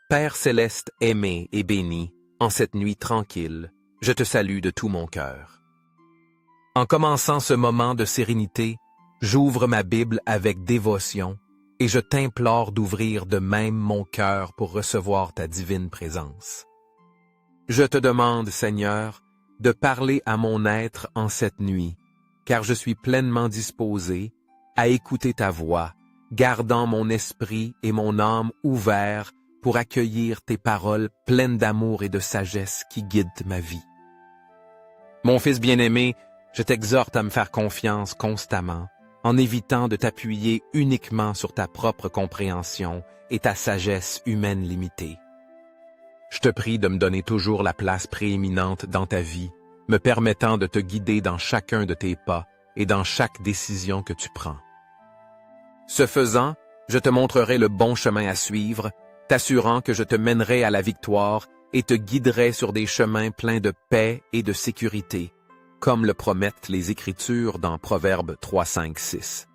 Père céleste aimé et béni, en cette nuit tranquille, je te salue de tout mon cœur. En commençant ce moment de sérénité, j'ouvre ma Bible avec dévotion et je t'implore d'ouvrir de même mon cœur pour recevoir ta divine présence. Je te demande, Seigneur, de parler à mon être en cette nuit, car je suis pleinement disposé à écouter ta voix, gardant mon esprit et mon âme ouverts pour accueillir tes paroles pleines d'amour et de sagesse qui guident ma vie. Mon fils bien-aimé, je t'exhorte à me faire confiance constamment, en évitant de t'appuyer uniquement sur ta propre compréhension et ta sagesse humaine limitée. Je te prie de me donner toujours la place prééminente dans ta vie, me permettant de te guider dans chacun de tes pas et dans chaque décision que tu prends. Ce faisant, je te montrerai le bon chemin à suivre, t'assurant que je te mènerai à la victoire et te guiderai sur des chemins pleins de paix et de sécurité, comme le promettent les Écritures dans Proverbes 3, 5, 6.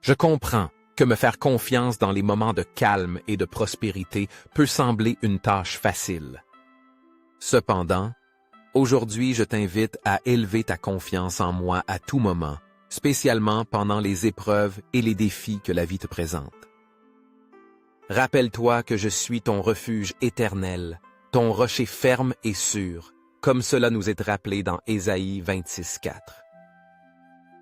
Je comprends que me faire confiance dans les moments de calme et de prospérité peut sembler une tâche facile. Cependant, aujourd'hui je t'invite à élever ta confiance en moi à tout moment, spécialement pendant les épreuves et les défis que la vie te présente. Rappelle-toi que je suis ton refuge éternel, ton rocher ferme et sûr, comme cela nous est rappelé dans Ésaïe 26, 4.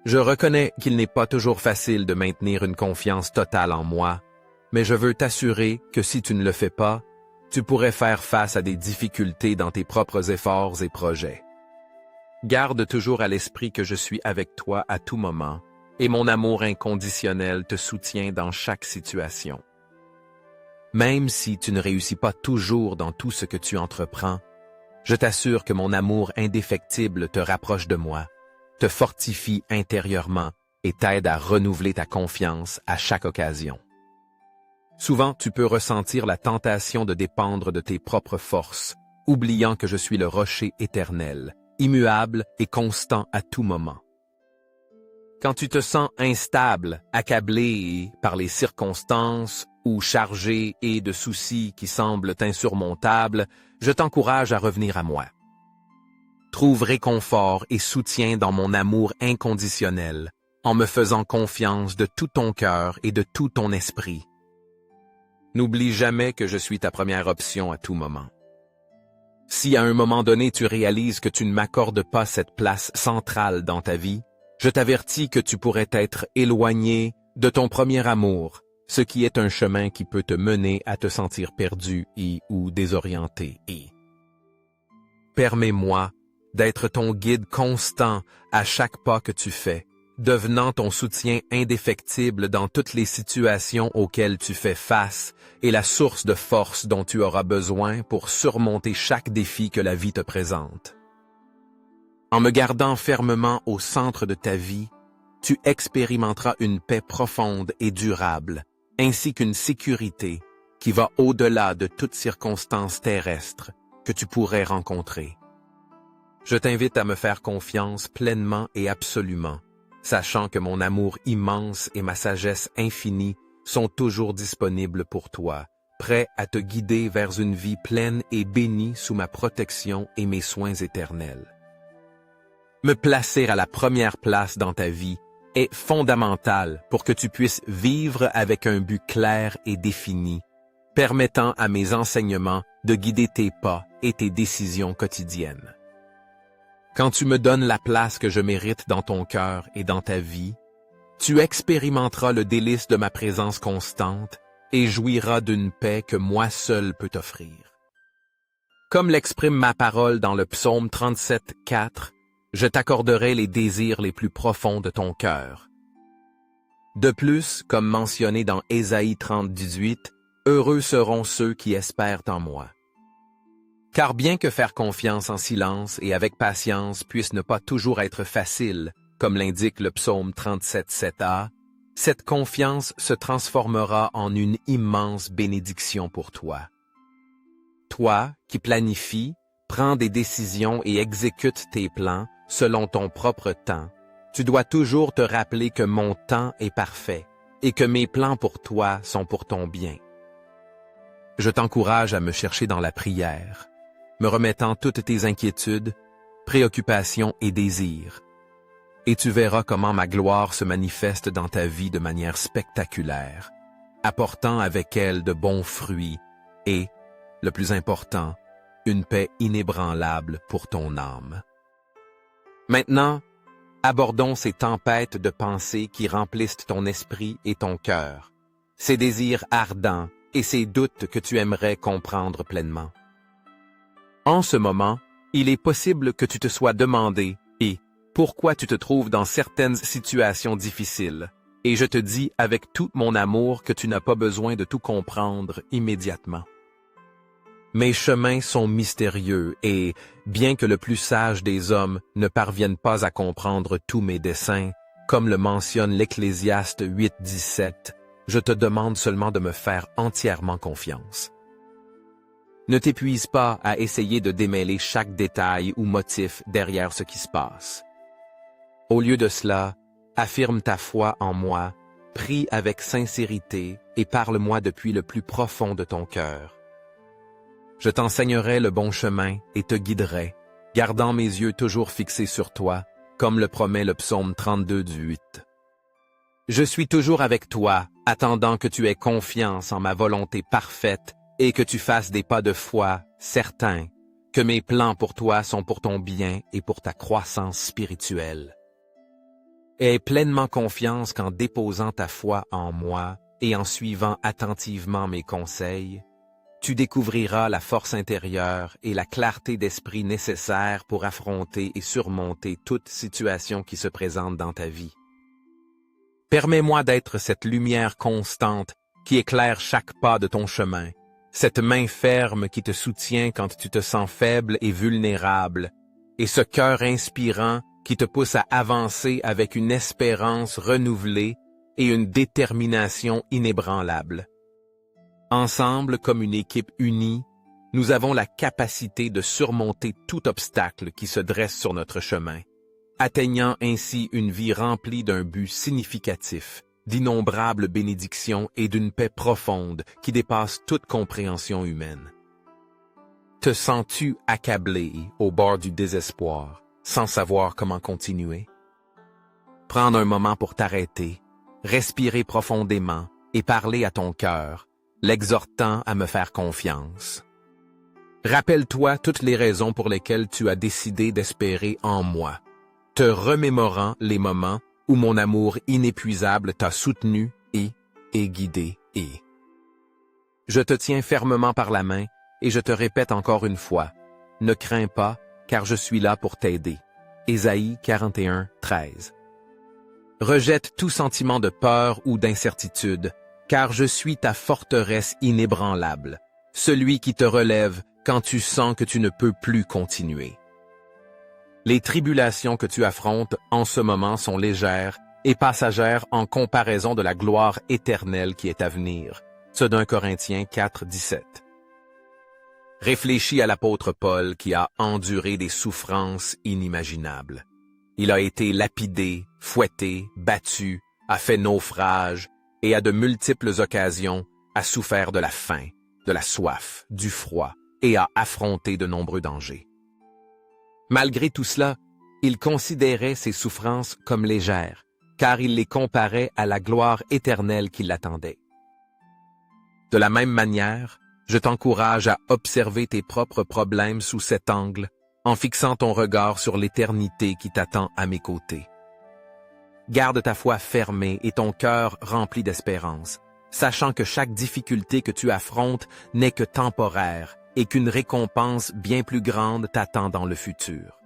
Je reconnais qu'il n'est pas toujours facile de maintenir une confiance totale en moi, mais je veux t'assurer que si tu ne le fais pas, tu pourrais faire face à des difficultés dans tes propres efforts et projets. Garde toujours à l'esprit que je suis avec toi à tout moment, et mon amour inconditionnel te soutient dans chaque situation. Même si tu ne réussis pas toujours dans tout ce que tu entreprends, je t'assure que mon amour indéfectible te rapproche de moi, te fortifie intérieurement et t'aide à renouveler ta confiance à chaque occasion. Souvent, tu peux ressentir la tentation de dépendre de tes propres forces, oubliant que je suis le rocher éternel, immuable et constant à tout moment. Quand tu te sens instable, accablé par les circonstances ou chargé et de soucis qui semblent insurmontables, je t'encourage à revenir à moi. Trouve réconfort et soutien dans mon amour inconditionnel, en me faisant confiance de tout ton cœur et de tout ton esprit. N'oublie jamais que je suis ta première option à tout moment. Si à un moment donné tu réalises que tu ne m'accordes pas cette place centrale dans ta vie, je t'avertis que tu pourrais être éloigné de ton premier amour, ce qui est un chemin qui peut te mener à te sentir perdu ou désorienté. Permets-moi d'être ton guide constant à chaque pas que tu fais, devenant ton soutien indéfectible dans toutes les situations auxquelles tu fais face et la source de force dont tu auras besoin pour surmonter chaque défi que la vie te présente. En me gardant fermement au centre de ta vie, tu expérimenteras une paix profonde et durable, ainsi qu'une sécurité qui va au-delà de toute circonstance terrestre que tu pourrais rencontrer. Je t'invite à me faire confiance pleinement et absolument, sachant que mon amour immense et ma sagesse infinie sont toujours disponibles pour toi, prêts à te guider vers une vie pleine et bénie sous ma protection et mes soins éternels. Me placer à la première place dans ta vie est fondamental pour que tu puisses vivre avec un but clair et défini, permettant à mes enseignements de guider tes pas et tes décisions quotidiennes. Quand tu me donnes la place que je mérite dans ton cœur et dans ta vie, tu expérimenteras le délice de ma présence constante et jouiras d'une paix que moi seul peux t'offrir. Comme l'exprime ma parole dans le psaume 37, 4, je t'accorderai les désirs les plus profonds de ton cœur. De plus, comme mentionné dans Ésaïe 30, 18, heureux seront ceux qui espèrent en moi. Car bien que faire confiance en silence et avec patience puisse ne pas toujours être facile, comme l'indique le psaume 37, 7a, cette confiance se transformera en une immense bénédiction pour toi. Toi, qui planifies, prends des décisions et exécutes tes plans selon ton propre temps, tu dois toujours te rappeler que mon temps est parfait et que mes plans pour toi sont pour ton bien. Je t'encourage à me chercher dans la prière, me remettant toutes tes inquiétudes, préoccupations et désirs. Et tu verras comment ma gloire se manifeste dans ta vie de manière spectaculaire, apportant avec elle de bons fruits et, le plus important, une paix inébranlable pour ton âme. Maintenant, abordons ces tempêtes de pensées qui remplissent ton esprit et ton cœur, ces désirs ardents et ces doutes que tu aimerais comprendre pleinement. En ce moment, il est possible que tu te sois demandé pourquoi tu te trouves dans certaines situations difficiles, et je te dis avec tout mon amour que tu n'as pas besoin de tout comprendre immédiatement. Mes chemins sont mystérieux et, bien que le plus sage des hommes ne parvienne pas à comprendre tous mes desseins, comme le mentionne l'Ecclésiaste 8:17, je te demande seulement de me faire entièrement confiance. Ne t'épuise pas à essayer de démêler chaque détail ou motif derrière ce qui se passe. Au lieu de cela, affirme ta foi en moi, prie avec sincérité et parle-moi depuis le plus profond de ton cœur. Je t'enseignerai le bon chemin et te guiderai, gardant mes yeux toujours fixés sur toi, comme le promet le psaume 32:8. Je suis toujours avec toi, attendant que tu aies confiance en ma volonté parfaite et que tu fasses des pas de foi certains, que mes plans pour toi sont pour ton bien et pour ta croissance spirituelle. Aie pleinement confiance qu'en déposant ta foi en moi et en suivant attentivement mes conseils, tu découvriras la force intérieure et la clarté d'esprit nécessaires pour affronter et surmonter toute situation qui se présente dans ta vie. Permets-moi d'être cette lumière constante qui éclaire chaque pas de ton chemin, cette main ferme qui te soutient quand tu te sens faible et vulnérable, et ce cœur inspirant qui te pousse à avancer avec une espérance renouvelée et une détermination inébranlable. Ensemble, comme une équipe unie, nous avons la capacité de surmonter tout obstacle qui se dresse sur notre chemin, atteignant ainsi une vie remplie d'un but significatif, d'innombrables bénédictions et d'une paix profonde qui dépasse toute compréhension humaine. Te sens-tu accablé au bord du désespoir, sans savoir comment continuer? Prendre un moment pour t'arrêter, respirer profondément et parler à ton cœur, l'exhortant à me faire confiance. Rappelle-toi toutes les raisons pour lesquelles tu as décidé d'espérer en moi, te remémorant les moments où mon amour inépuisable t'a soutenu et guidé Je te tiens fermement par la main et je te répète encore une fois, ne crains pas, car je suis là pour t'aider. Ésaïe 41:13. Rejette tout sentiment de peur ou d'incertitude, car je suis ta forteresse inébranlable, celui qui te relève quand tu sens que tu ne peux plus continuer. Les tribulations que tu affrontes en ce moment sont légères et passagères en comparaison de la gloire éternelle qui est à venir. Ce d'un Corinthiens 4:17. Réfléchis à l'apôtre Paul qui a enduré des souffrances inimaginables. Il a été lapidé, fouetté, battu, a fait naufrage et à de multiples occasions a souffert de la faim, de la soif, du froid et a affronté de nombreux dangers. Malgré tout cela, il considérait ses souffrances comme légères, car il les comparait à la gloire éternelle qui l'attendait. De la même manière, je t'encourage à observer tes propres problèmes sous cet angle, en fixant ton regard sur l'éternité qui t'attend à mes côtés. Garde ta foi fermée et ton cœur rempli d'espérance, sachant que chaque difficulté que tu affrontes n'est que temporaire et qu'une récompense bien plus grande t'attend dans le futur.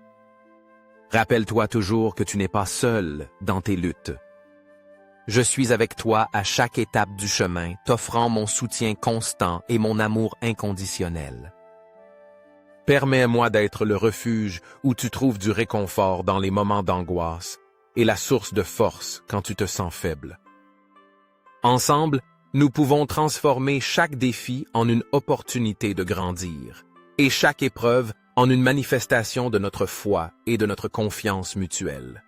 Rappelle-toi toujours que tu n'es pas seul dans tes luttes. Je suis avec toi à chaque étape du chemin, t'offrant mon soutien constant et mon amour inconditionnel. Permets-moi d'être le refuge où tu trouves du réconfort dans les moments d'angoisse et la source de force quand tu te sens faible. Ensemble, nous pouvons transformer chaque défi en une opportunité de grandir et chaque épreuve en une manifestation de notre foi et de notre confiance mutuelle.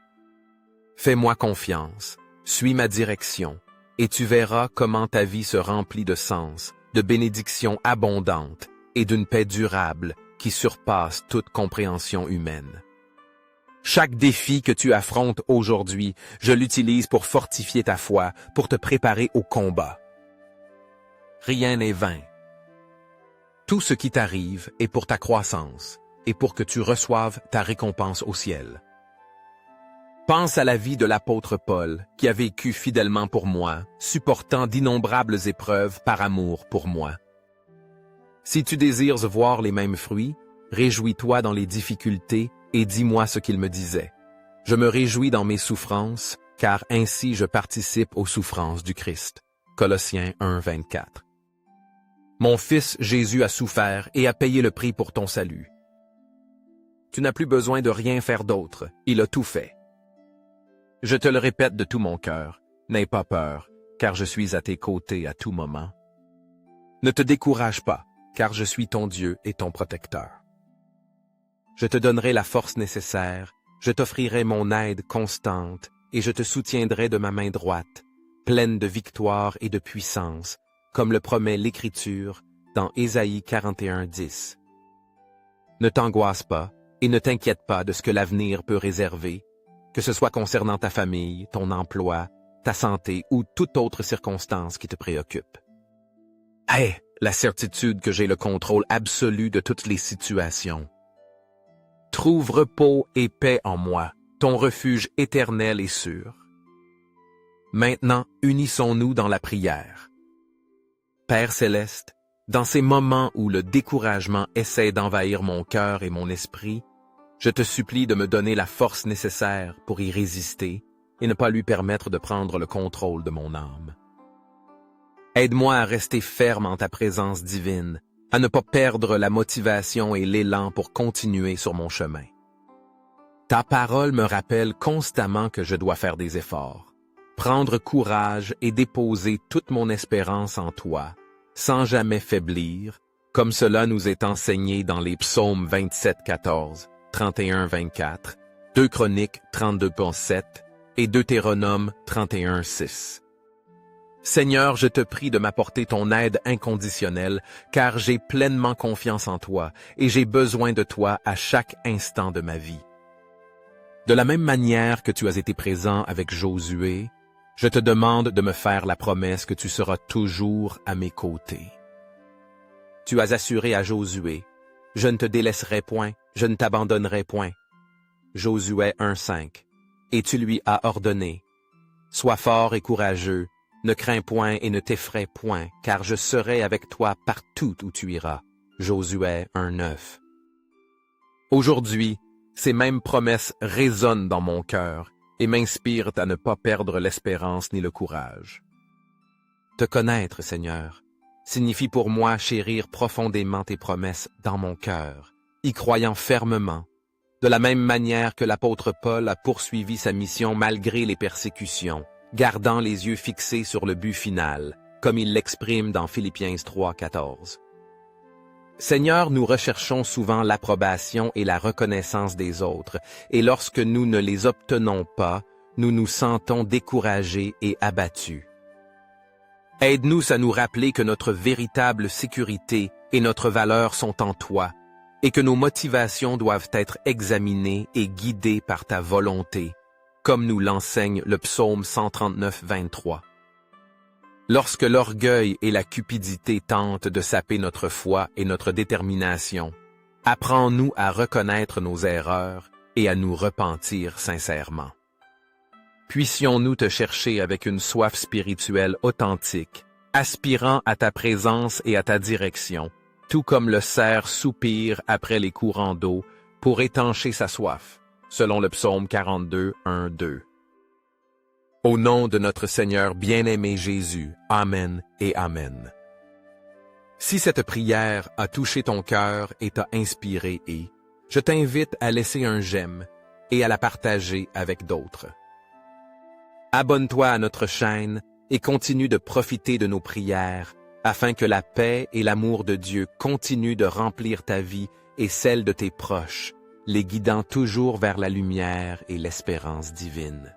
Fais-moi confiance, suis ma direction, et tu verras comment ta vie se remplit de sens, de bénédictions abondantes et d'une paix durable qui surpasse toute compréhension humaine. Chaque défi que tu affrontes aujourd'hui, je l'utilise pour fortifier ta foi, pour te préparer au combat. Rien n'est vain. Tout ce qui t'arrive est pour ta croissance et pour que tu reçoives ta récompense au ciel. Pense à la vie de l'apôtre Paul, qui a vécu fidèlement pour moi, supportant d'innombrables épreuves par amour pour moi. Si tu désires voir les mêmes fruits, réjouis-toi dans les difficultés et dis-moi ce qu'il me disait. Je me réjouis dans mes souffrances, car ainsi je participe aux souffrances du Christ. Colossiens 1, 24. Mon fils Jésus a souffert et a payé le prix pour ton salut. Tu n'as plus besoin de rien faire d'autre, il a tout fait. Je te le répète de tout mon cœur, n'aie pas peur, car je suis à tes côtés à tout moment. Ne te décourage pas, car je suis ton Dieu et ton protecteur. Je te donnerai la force nécessaire, je t'offrirai mon aide constante, et je te soutiendrai de ma main droite, pleine de victoire et de puissance, comme le promet l'Écriture dans Ésaïe 41, 10. Ne t'angoisse pas et ne t'inquiète pas de ce que l'avenir peut réserver, que ce soit concernant ta famille, ton emploi, ta santé ou toute autre circonstance qui te préoccupe. Aie la certitude que j'ai le contrôle absolu de toutes les situations. Trouve repos et paix en moi, ton refuge éternel et sûr. Maintenant, unissons-nous dans la prière. Père céleste, dans ces moments où le découragement essaie d'envahir mon cœur et mon esprit, je te supplie de me donner la force nécessaire pour y résister et ne pas lui permettre de prendre le contrôle de mon âme. Aide-moi à rester ferme en ta présence divine, à ne pas perdre la motivation et l'élan pour continuer sur mon chemin. Ta parole me rappelle constamment que je dois faire des efforts, prendre courage et déposer toute mon espérance en toi, sans jamais faiblir, comme cela nous est enseigné dans les psaumes 27, 14, 31, 24, 2 Chroniques 32, 7 et Deutéronome 31, 6. Seigneur, je te prie de m'apporter ton aide inconditionnelle, car j'ai pleinement confiance en toi et j'ai besoin de toi à chaque instant de ma vie. De la même manière que tu as été présent avec Josué, je te demande de me faire la promesse que tu seras toujours à mes côtés. Tu as assuré à Josué, « Je ne te délaisserai point, je ne t'abandonnerai point. » Josué 1,5. Et tu lui as ordonné, « Sois fort et courageux, ne crains point et ne t'effraie point, car je serai avec toi partout où tu iras. » Josué 1,9. Aujourd'hui, ces mêmes promesses résonnent dans mon cœur et m'inspirent à ne pas perdre l'espérance ni le courage. Te connaître, Seigneur, signifie pour moi chérir profondément tes promesses dans mon cœur, y croyant fermement, de la même manière que l'apôtre Paul a poursuivi sa mission malgré les persécutions, gardant les yeux fixés sur le but final, comme il l'exprime dans Philippiens 3, 14. Seigneur, nous recherchons souvent l'approbation et la reconnaissance des autres, et lorsque nous ne les obtenons pas, nous nous sentons découragés et abattus. Aide-nous à nous rappeler que notre véritable sécurité et notre valeur sont en toi, et que nos motivations doivent être examinées et guidées par ta volonté, comme nous l'enseigne le psaume 139, 23. Lorsque l'orgueil et la cupidité tentent de saper notre foi et notre détermination, apprends-nous à reconnaître nos erreurs et à nous repentir sincèrement. Puissions-nous te chercher avec une soif spirituelle authentique, aspirant à ta présence et à ta direction, tout comme le cerf soupire après les courants d'eau pour étancher sa soif, selon le psaume 42, 1, 2. Au nom de notre Seigneur bien-aimé Jésus, Amen et Amen. Si cette prière a touché ton cœur et t'a inspiré je t'invite à laisser un j'aime et à la partager avec d'autres. Abonne-toi à notre chaîne et continue de profiter de nos prières afin que la paix et l'amour de Dieu continuent de remplir ta vie et celle de tes proches, les guidant toujours vers la lumière et l'espérance divine.